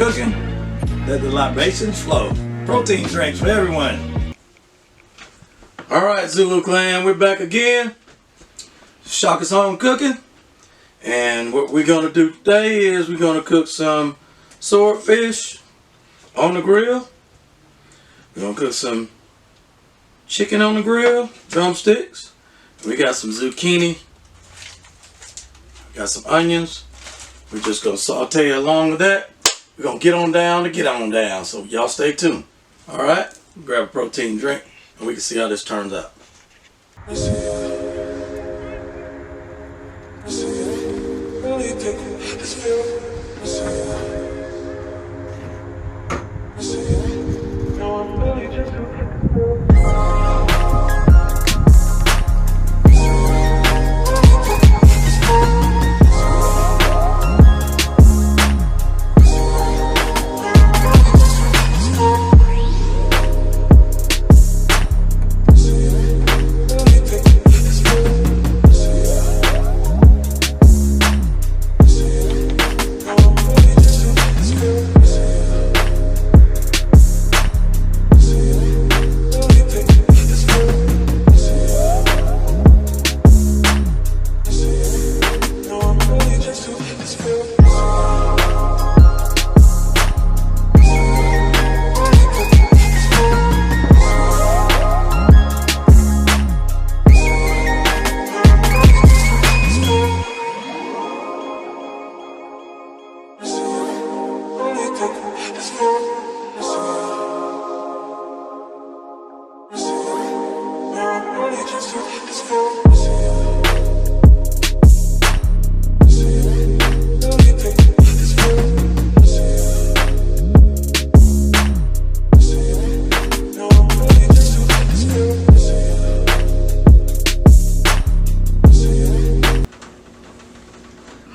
cooking. Let the libations flow. Protein drinks for everyone. Alright, Zulu Clan, we're back again. Shaka's home cooking. And what we're going to do today is we're going to cook some swordfish on the grill. We're going to cook some chicken on the grill, drumsticks. We got some zucchini. Got some onions. We're just going to saute along with that. We're going to get on down. So y'all stay tuned. Alright, grab a protein drink and we can see how this turns out.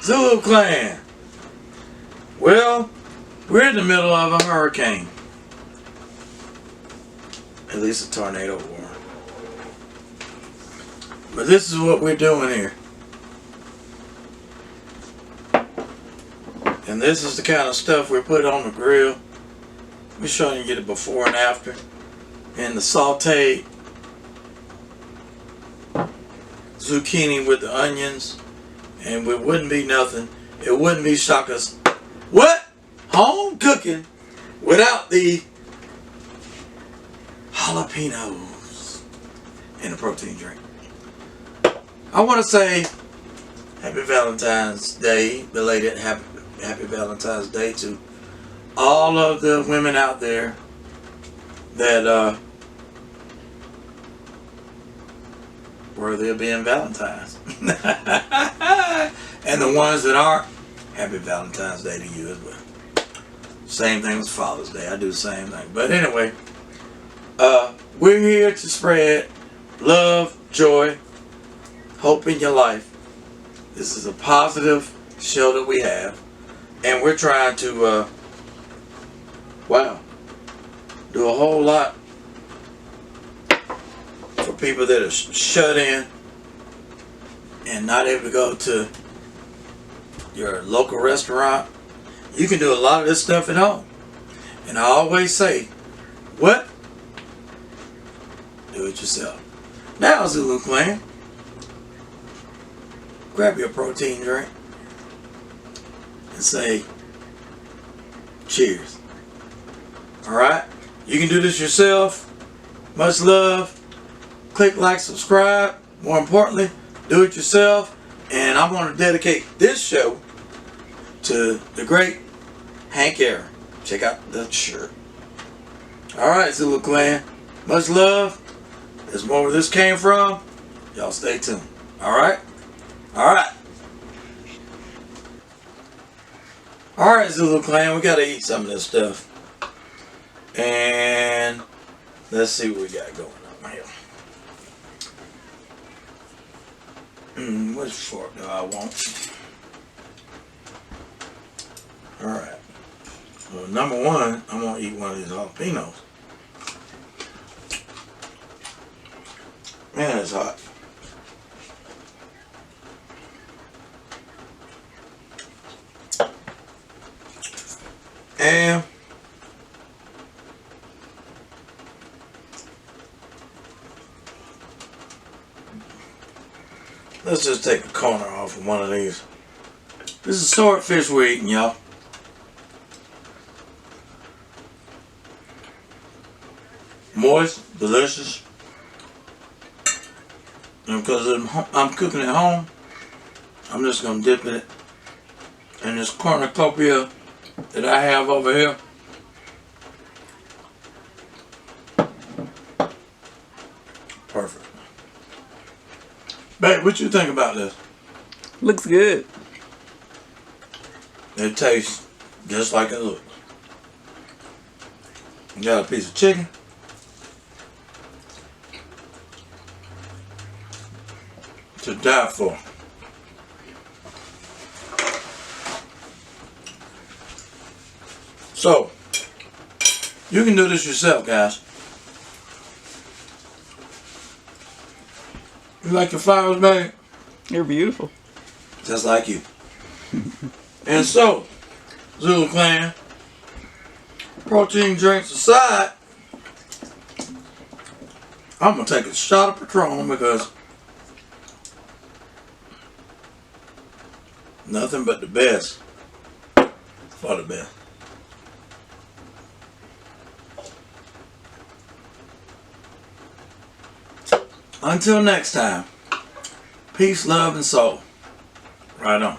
Zulu Clan. Well, we're in the middle of a hurricane. At least a tornado warning. But this is what we're doing here. And this is the kind of stuff we put on the grill. We're showing you the before and after. And the sauteed zucchini with the onions. And it wouldn't be nothing. It wouldn't be Shaka's home cooking without the jalapenos and a protein drink. I want to say happy Valentine's Day, belated happy Valentine's Day to all of the women out there that worthy of being Valentine's. And the ones that aren't, happy Valentine's Day to you as well. Same thing with Father's Day. I do the same thing. But anyway, we're here to spread love, joy, hope in your life. This is a positive show that we have. And we're trying to, do a whole lot for people that are shut in and not able to go to your local restaurant. You can do a lot of this stuff at home. And I always say, do it yourself. Now, Zulu Clan, grab your protein drink and say cheers. Alright? You can do this yourself. Much love. Click like, subscribe. More importantly, do it yourself. And I want to dedicate this show to the great Hank Aaron. Check out the shirt. Alright, Zulu Clan. Much love. There's more where this came from. Y'all stay tuned. Alright? Alright. Alright, Zulu Clan. We gotta eat some of this stuff. And let's see what we got going on here. Which fork do I want? Alright. Well, number one, I'm going to eat one of these jalapenos. Man, it's hot. And let's just take the corner off of one of these. This is swordfish we're eating, y'all. Moist, delicious. And because I'm cooking at home, I'm just going to dip it in this cornucopia that I have over here. Perfect. Babe, what you think about this? Looks good. It tastes just like it looks. You got a piece of chicken. To die for. So, you can do this yourself, guys. You like your flowers, babe? You're beautiful. Just like you. And so, Zulu Clan, protein drinks aside, I'm going to take a shot of Patron because nothing but the best for the best. Until next time, peace, love, and soul. Right on.